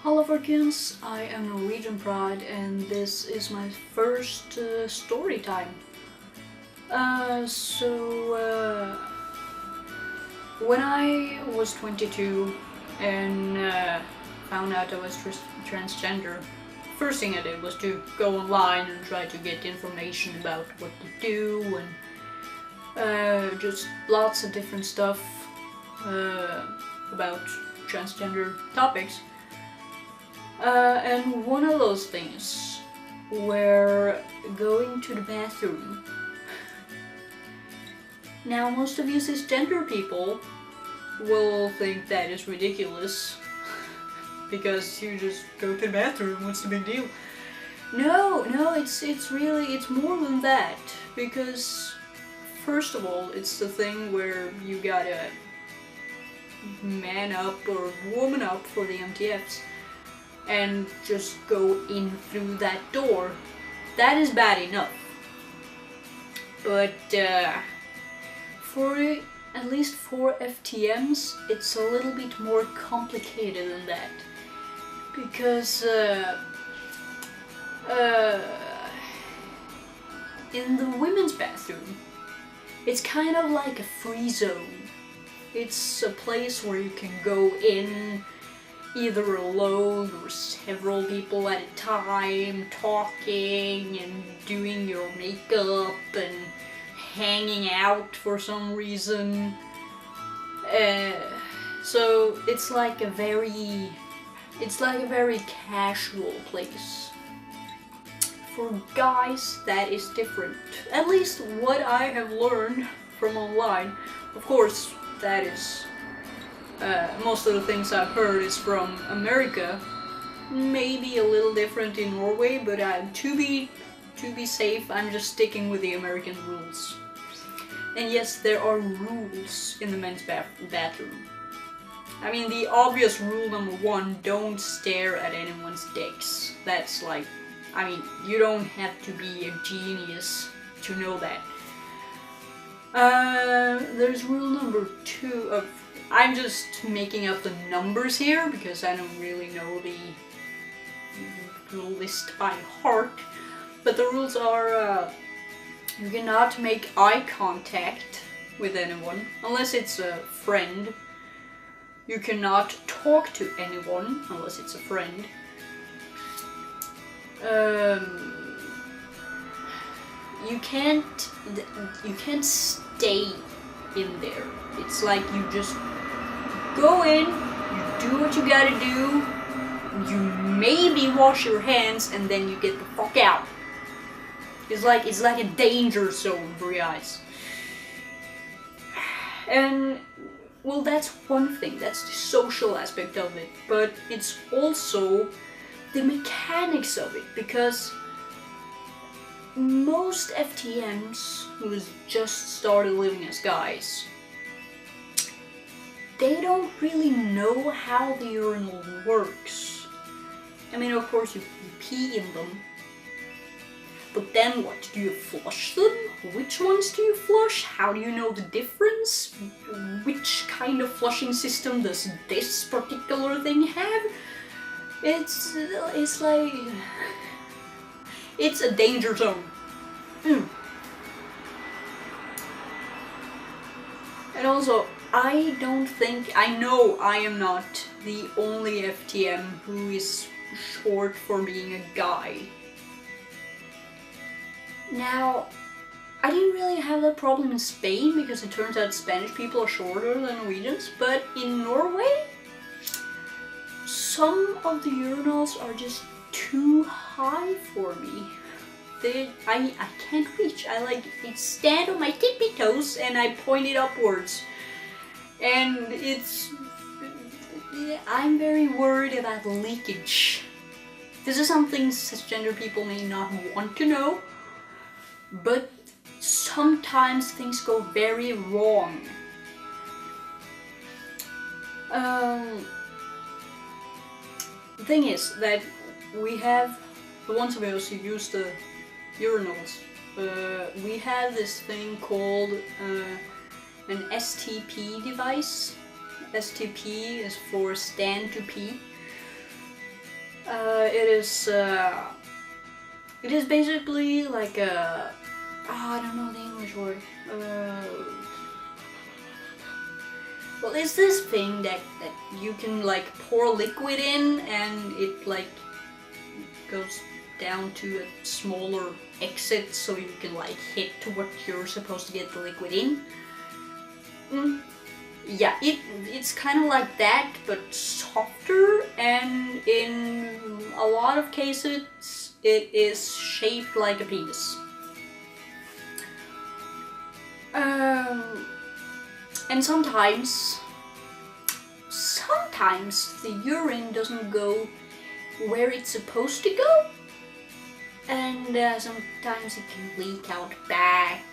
Hello Fortunes, I am Norwegian Pride and this is my first story time. When I was 22 and found out I was transgender, first thing I did was to go online and try to get information about what to do and just lots of different stuff about transgender topics. And one of those things were going to the bathroom. Now most of you cisgender people will think that is ridiculous because you just go to the bathroom, what's the big deal? No, it's more than that, because first of all it's the thing where you gotta man up or woman up for the MTFs and just go in through that door. That is bad enough. But at least for FTMs, it's a little bit more complicated than that. Because in the women's bathroom, it's kind of like a free zone. It's a place where you can go in either alone or several people at a time, talking and doing your makeup and hanging out for some reason. So it's like a very casual place. For guys, that is different. At least what I have learned from online. Of course, that is most of the things I've heard is from America. Maybe a little different in Norway, but to be safe, I'm just sticking with the American rules. And yes, there are rules in the men's bathroom. I mean, the obvious rule number one, don't stare at anyone's dicks. That's like, I mean, you don't have to be a genius to know that. There's rule number two of, I'm just making up the numbers here because I don't really know the list by heart. But the rules are, you cannot make eye contact with anyone unless it's a friend. You cannot talk to anyone unless it's a friend. You can't stay in there. It's like you just go in, you do what you gotta do, you maybe wash your hands, and then you get the fuck out. It's like a danger zone for you guys. And well, that's one thing, that's the social aspect of it, but it's also the mechanics of it, because most FTMs who just started living as guys, they don't really know how the urinal works. I mean, of course you pee in them, but then what? Do you flush them? Which ones do you flush? How do you know the difference? Which kind of flushing system does this particular thing have? It's like, it's a danger zone. And also, I know I am not the only FTM who is short for being a guy. Now, I didn't really have that problem in Spain because it turns out Spanish people are shorter than Norwegians, but in Norway, some of the urinals are just too high for me. I can't reach. I stand on my tippy toes and I point it upwards. And I'm very worried about leakage. This is something cisgender people may not want to know, but sometimes things go very wrong. The thing is that we have, the ones of us who use the urinals, we have this thing called an STP device. STP is for stand to pee. It is basically like a, I don't know the English word. Well, it's this thing that you can like pour liquid in, and it like goes down to a smaller exit, so you can like hit to what you're supposed to get the liquid in. Yeah, it's kind of like that, but softer, and in a lot of cases it is shaped like a penis. And sometimes the urine doesn't go where it's supposed to go, and sometimes it can leak out back,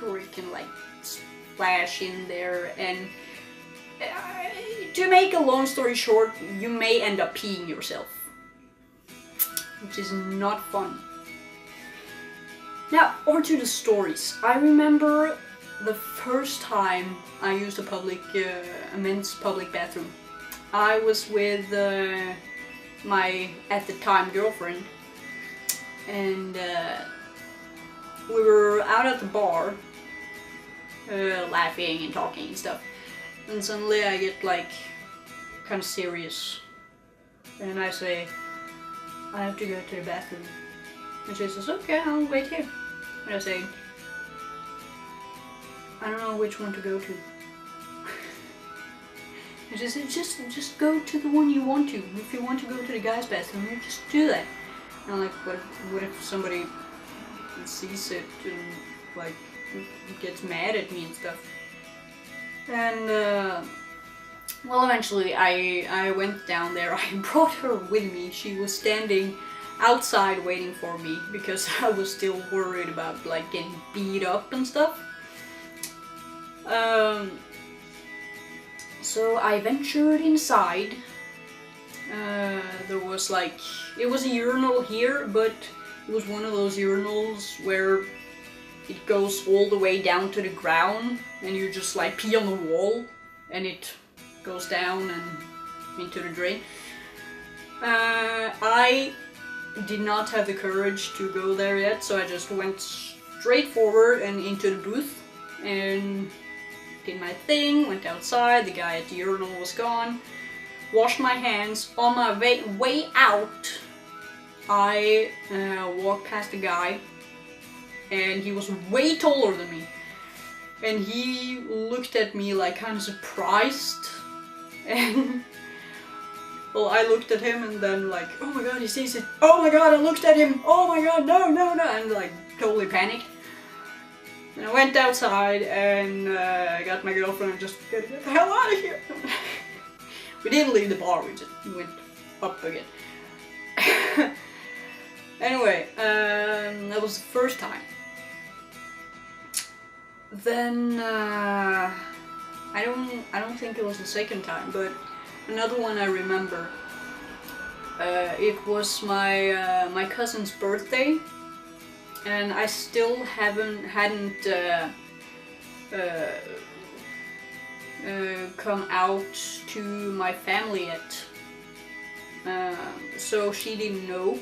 or it can like splash in there, and to make a long story short, you may end up peeing yourself, which is not fun. Now, over to the stories. I remember the first time I used a men's public bathroom. I was with my, at the time, girlfriend, and we were out at the bar, laughing and talking and stuff, and suddenly I get like kind of serious, and I say, I have to go to the bathroom, and she says, okay, I'll wait here, and I say, I don't know which one to go to. And she said, just go to the one you want to. If you want to go to the guy's bathroom, you just do that. And I'm like, what if somebody sees it and like gets mad at me and stuff? And well, eventually I went down there. I brought her with me. She was standing outside waiting for me because I was still worried about like getting beat up and stuff. So I ventured inside. There was like, it was a urinal here, but it was one of those urinals where it goes all the way down to the ground, and you just like pee on the wall, and it goes down and into the drain. I did not have the courage to go there yet, so I just went straight forward and into the booth, and did my thing, went outside, the guy at the urinal was gone, washed my hands. On my way out, I walked past a guy, and he was way taller than me, and he looked at me like kind of surprised, and well, I looked at him, and then like, oh my god, he sees it, oh my god, I looked at him, oh my god, no, and like totally panicked. And I went outside and got my girlfriend and just get the hell out of here. We didn't leave the bar, we just went up again. Anyway, that was the first time. Then I don't think it was the second time, but another one I remember. It was my cousin's birthday. And I still hadn't come out to my family yet, so she didn't know,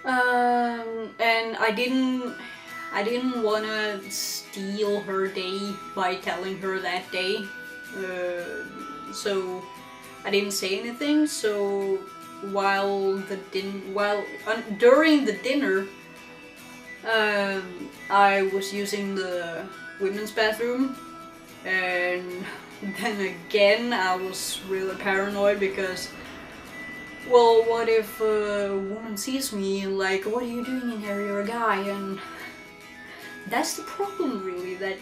and I didn't want to steal her day by telling her that day, so I didn't say anything. So during the dinner, I was using the women's bathroom, and then again I was really paranoid because, well, what if a woman sees me and like, what are you doing in here, you're a guy? And that's the problem, really, that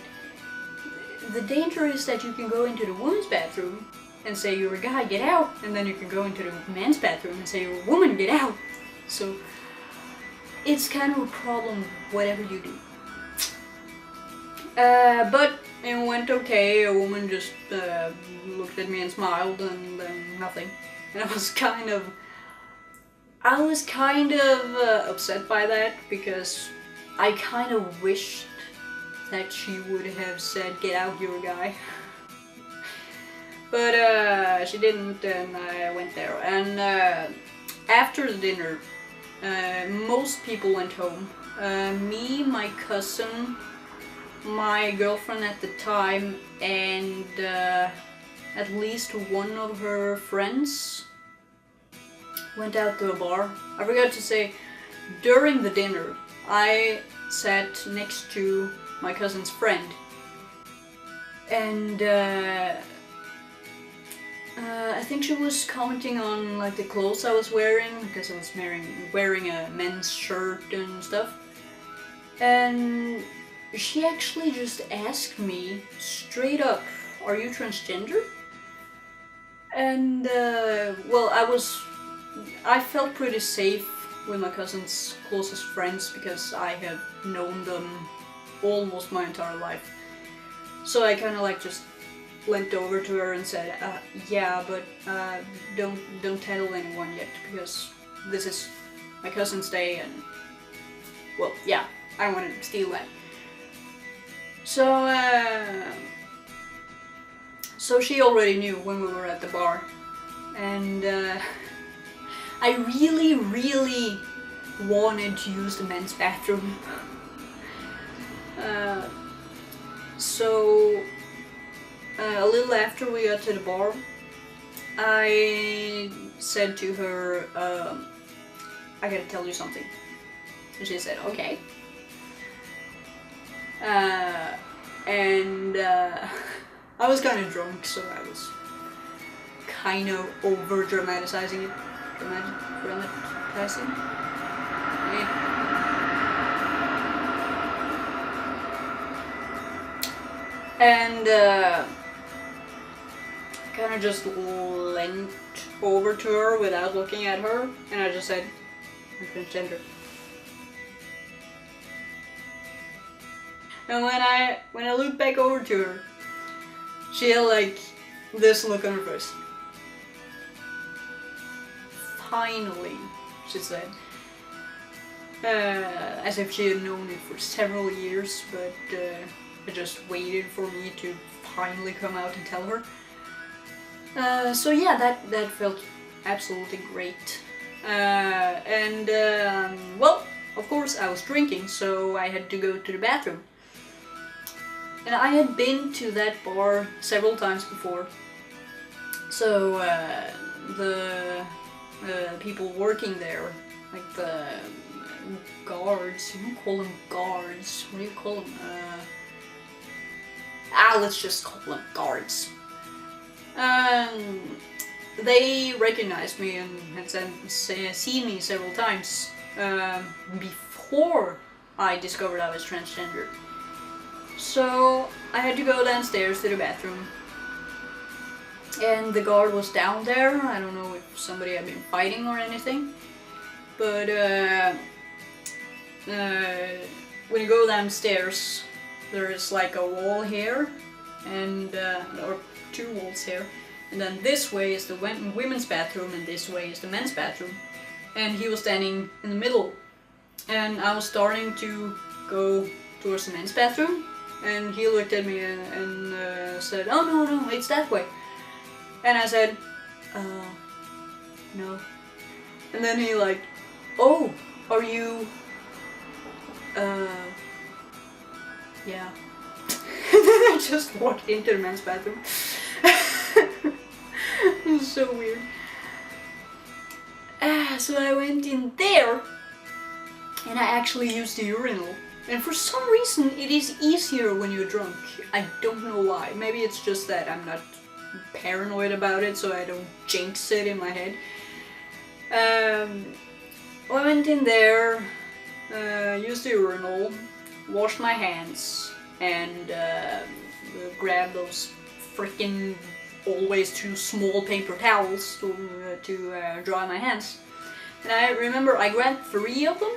the danger is that you can go into the women's bathroom and say you're a guy, get out, and then you can go into the men's bathroom and say you're a woman, get out. So it's kind of a problem whatever you do. But it went okay. A woman just looked at me and smiled, and then nothing. And I was kind of upset by that, because I kind of wished that she would have said, get out, you're a guy. But she didn't, and I went there. And after the dinner, most people went home. Me, my cousin, my girlfriend at the time, and at least one of her friends went out to a bar. I forgot to say, during the dinner, I sat next to my cousin's friend, and I think she was commenting on like the clothes I was wearing, because I was wearing a men's shirt and stuff. And she actually just asked me straight up, "Are you transgender?" And well, I felt pretty safe with my cousin's closest friends because I have known them almost my entire life. So I kind of like just went over to her and said, "Yeah, but don't tell anyone yet, because this is my cousin's day, and well, yeah, I don't want to steal that." So she already knew when we were at the bar, and I really wanted to use the men's bathroom. So a little after we got to the bar, I said to her, "I gotta tell you something." And she said, "Okay." And I was kind of drunk, so I was kind of over dramatizing it. Dramatizing? Yeah. And kind of just leant over to her without looking at her, and I just said, "I'm transgender." And when I looked back over to her, she had like this look on her face. "Finally," she said, as if she had known it for several years, but I just waited for me to finally come out and tell her. So yeah, that felt absolutely great. Well, of course I was drinking, so I had to go to the bathroom. And I had been to that bar several times before. So the people working there, like the guards, you don't call them guards, what do you call them? Let's just call them guards. They recognized me and had seen me several times before I discovered I was transgender. So I had to go downstairs to the bathroom, and the guard was down there. I don't know if somebody had been fighting or anything, but when you go downstairs, there is like a wall here, and or two walls here, and then this way is the women's bathroom, and this way is the men's bathroom. And he was standing in the middle, and I was starting to go towards the men's bathroom, and he looked at me and said, "Oh no, it's that way." And I said, "No." And then he like, "Oh, are you, yeah." And then I just walked into the men's bathroom. It was so weird. So I went in there, and I actually used the urinal. And for some reason, it is easier when you're drunk. I don't know why. Maybe it's just that I'm not paranoid about it, so I don't jinx it in my head. I went in there, used the urinal, washed my hands, and grabbed those freaking always too small paper towels to dry my hands. And I remember I grabbed 3 of them,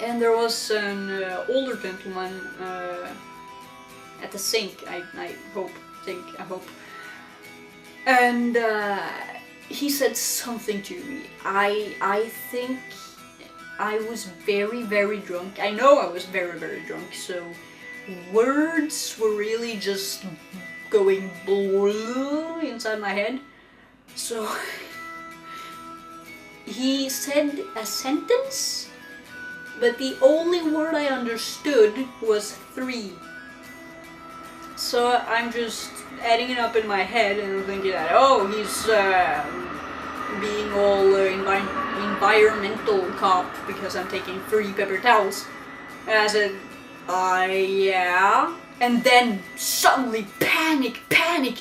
and there was an older gentleman at the sink, I hope. And he said something to me. I think I was very drunk. I know I was very drunk, so words were really just going inside my head. So he said a sentence, but the only word I understood was 3. So I'm just adding it up in my head and thinking that, oh, he's being all environmental cop because I'm taking 3 paper towels. And I said, yeah. And then suddenly panic,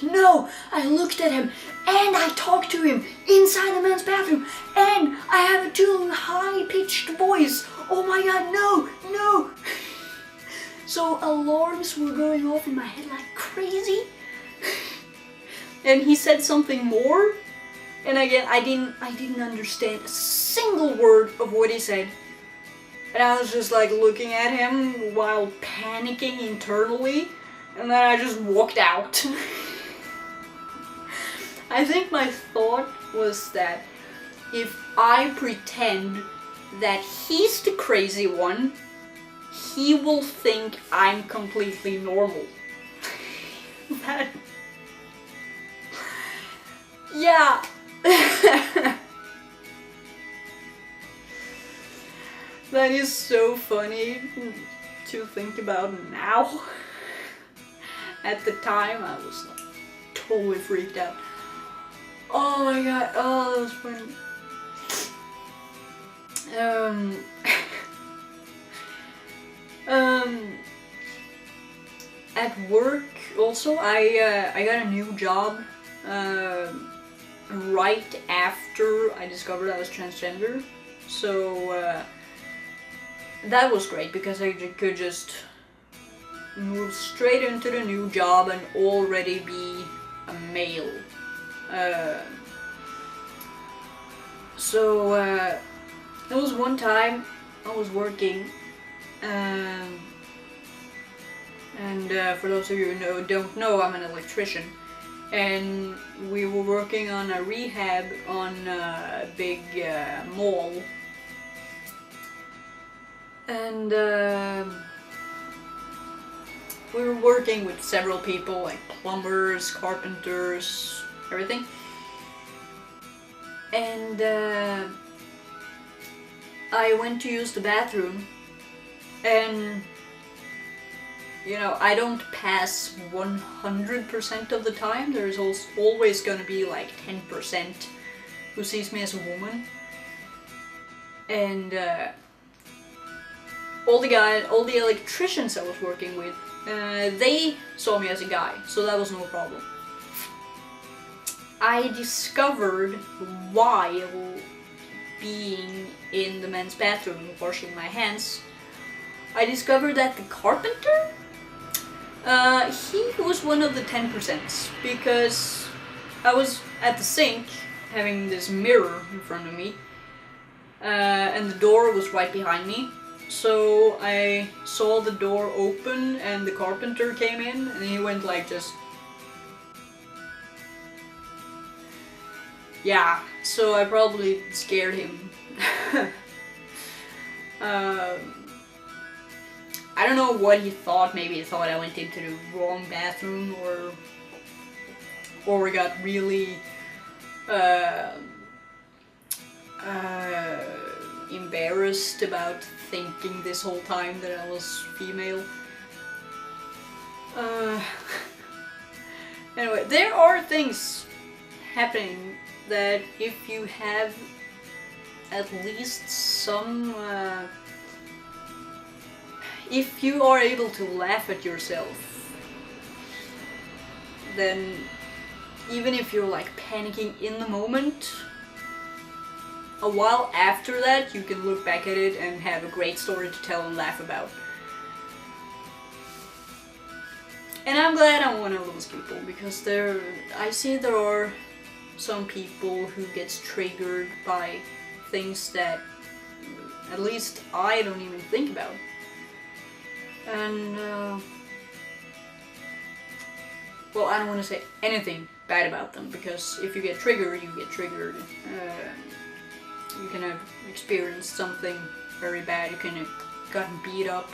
no! I looked at him and I talked to him inside the men's bathroom and I have a too high-pitched voice. Oh my god, no! So alarms were going off in my head like crazy. And he said something more. And again, I didn't understand a single word of what he said. And I was just like looking at him while panicking internally. And then I just walked out. I think my thought was that if I pretend that he's the crazy one, he will think I'm completely normal. That... yeah. That is so funny to think about now. At the time, I was like totally freaked out. Oh my god, oh, that was funny. At work also, I got a new job right after I discovered I was transgender. So that was great because I could just move straight into the new job and already be a male. So there was one time I was working, and for those of you who don't know, I'm an electrician, and we were working on a rehab on a big mall, and we were working with several people, like plumbers, carpenters, everything. And I went to use the bathroom, and you know, I don't pass 100% of the time. There's always gonna be like 10% who sees me as a woman. And all the electricians I was working with, they saw me as a guy, so that was no problem. I discovered while being in the men's bathroom washing my hands, I discovered that the carpenter, he was one of the 10%, because I was at the sink having this mirror in front of me, and the door was right behind me. So I saw the door open and the carpenter came in, and he went like just... yeah, so I probably scared him. I don't know what he thought. Maybe he thought I went into the wrong bathroom, or we got really embarrassed about thinking this whole time that I was female. Anyway, there are things happening that if you have at least some... if you are able to laugh at yourself, then even if you're like panicking in the moment, a while after that you can look back at it and have a great story to tell and laugh about. And I'm glad I'm one of those people, because I see there are some people who gets triggered by things that at least I don't even think about. And well, I don't want to say anything bad about them, because if you get triggered, you get triggered. You can have experienced something very bad, you can have gotten beat up.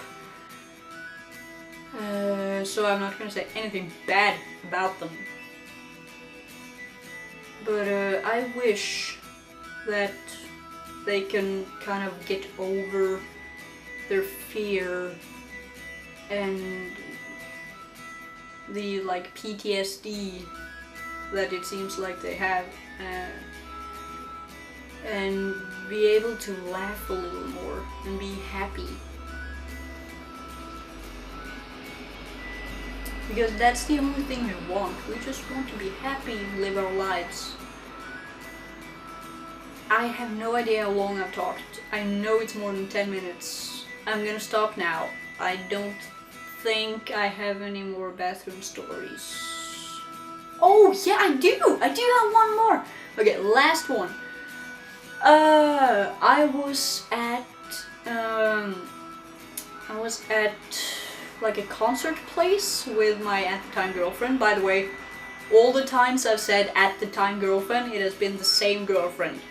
So I'm not gonna say anything bad about them. But I wish that they can kind of get over their fear and the like PTSD that it seems like they have, and be able to laugh a little more and be happy. Because that's the only thing we want. We just want to be happy and live our lives. I have no idea how long I've talked. I know it's more than 10 minutes. I'm gonna stop now. I don't think I have any more bathroom stories. Oh yeah, I do! I do have one more! Okay, last one. I was at like a concert place with my at the time girlfriend. By the way, all the times I've said at the time girlfriend, it has been the same girlfriend.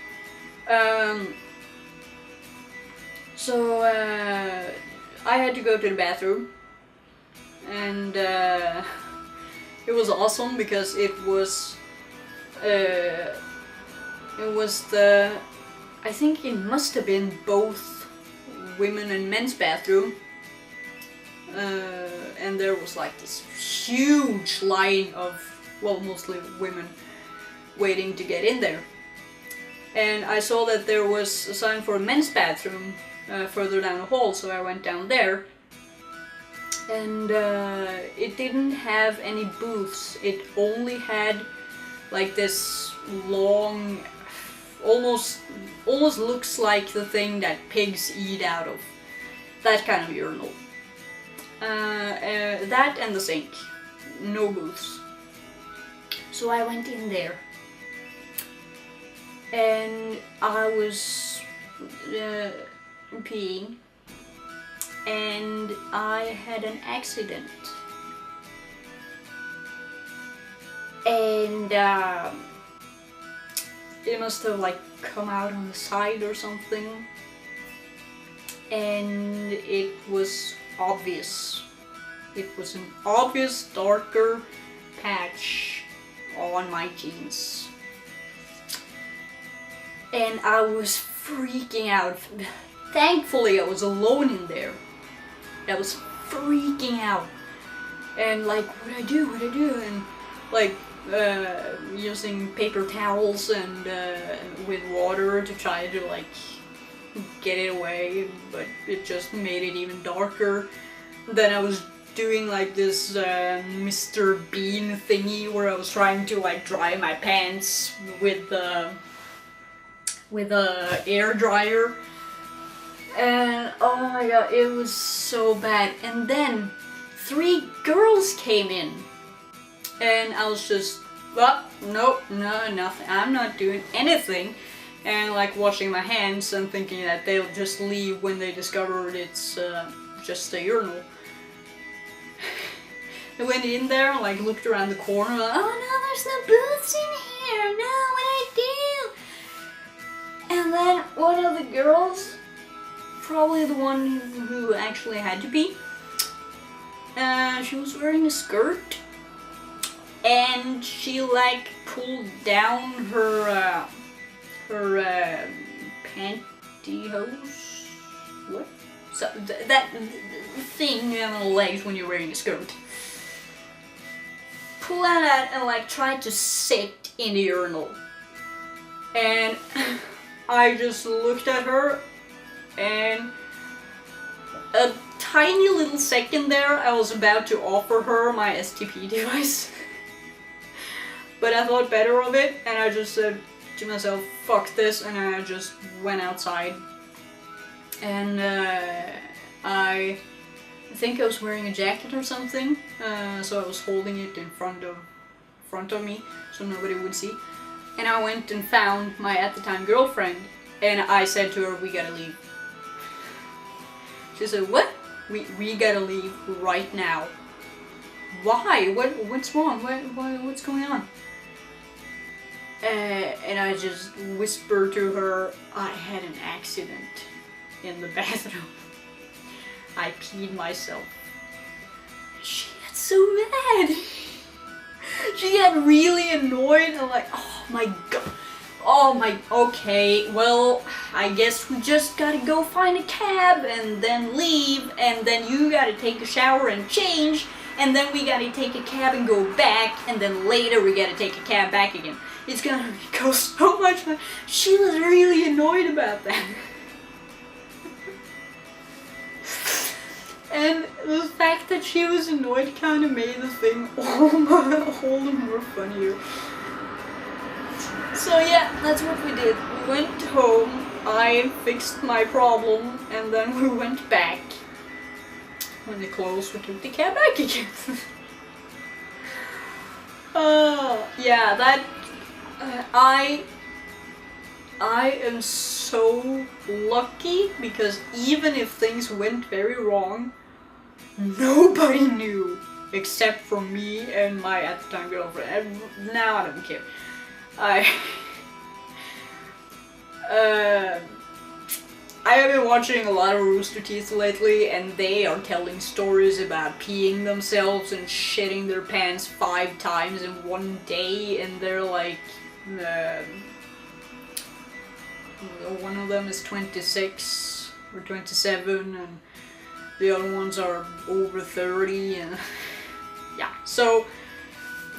So I had to go to the bathroom, and it was awesome because it was the, I think it must have been both women and men's bathroom, and there was like this huge line of, well, mostly women waiting to get in there. And I saw that there was a sign for a men's bathroom further down the hall, so I went down there. And it didn't have any booths. It only had like this long, almost looks like the thing that pigs eat out of. That kind of urinal. That and the sink. No booths. So I went in there. And I was peeing, and I had an accident. And it must have like come out on the side or something. And it was obvious. It was an obvious darker patch on my jeans. And I was freaking out. Thankfully I was alone in there. I was freaking out. And like, what do I do? And like using paper towels and with water to try to like get it away, but it just made it even darker. Then I was doing like this Mr. Bean thingy where I was trying to like dry my pants with a air dryer, and oh my god, it was so bad. And then 3 girls came in, and I was just, well, nope, no, nothing, I'm not doing anything, and like washing my hands and thinking that they'll just leave when they discovered it's just a urinal. I went in there and like looked around the corner, like, oh no, there's no booths in here, no, what do I do? And then one of the girls, probably the one who actually had to pee, she was wearing a skirt, and she like pulled down her pantyhose. What? So that thing on the legs when you're wearing a skirt. Pull out that and like tried to sit in the urinal, and I just looked at her, and a tiny little second there I was about to offer her my STP device. But I thought better of it, and I just said to myself, fuck this, and I just went outside. And I think I was wearing a jacket or something, so I was holding it in front of me so nobody would see. And I went and found my at the time girlfriend, and I said to her, we gotta leave. She said, what? We gotta leave right now. Why? What's wrong? What's going on? And I just whispered to her, I had an accident in the bathroom. I peed myself. She got so mad. She got really annoyed and like, oh my god. Oh my, okay, well, I guess we just gotta go find a cab and then leave, and then you gotta take a shower and change, and then we gotta take a cab and go back, and then later we gotta take a cab back again. It's gonna cost so much money. She was really annoyed about that. And the fact that she was annoyed kind of made the thing all the more funnier. So yeah, that's what we did. We went home, I fixed my problem, and then we went back. When they closed, we took the cab back again. Yeah, that... I am so lucky because even if things went very wrong, nobody knew except for me and my at the time girlfriend. And now I don't care. I have been watching a lot of Rooster Teeth lately, and they are telling stories about peeing themselves and shitting their pants 5 times in one day, and they're like, one of them is 26 or 27, and the other ones are over 30, and yeah, so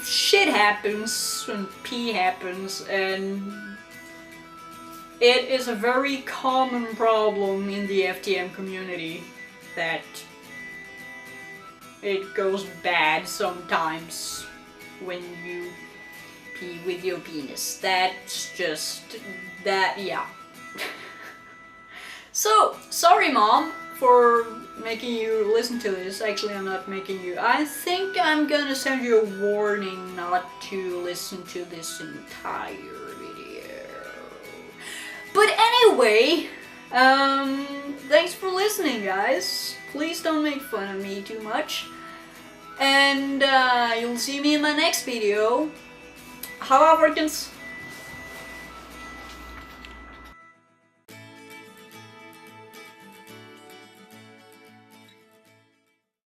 shit happens and pee happens, and it is a very common problem in the FTM community that it goes bad sometimes when you pee with your penis. That's just that, yeah. So, sorry mom for making you listen to this. Actually, I'm not making you. I think I'm gonna send you a warning not to listen to this entire video. But anyway, thanks for listening, guys. Please don't make fun of me too much. And you'll see me in my next video. Hello, Africans.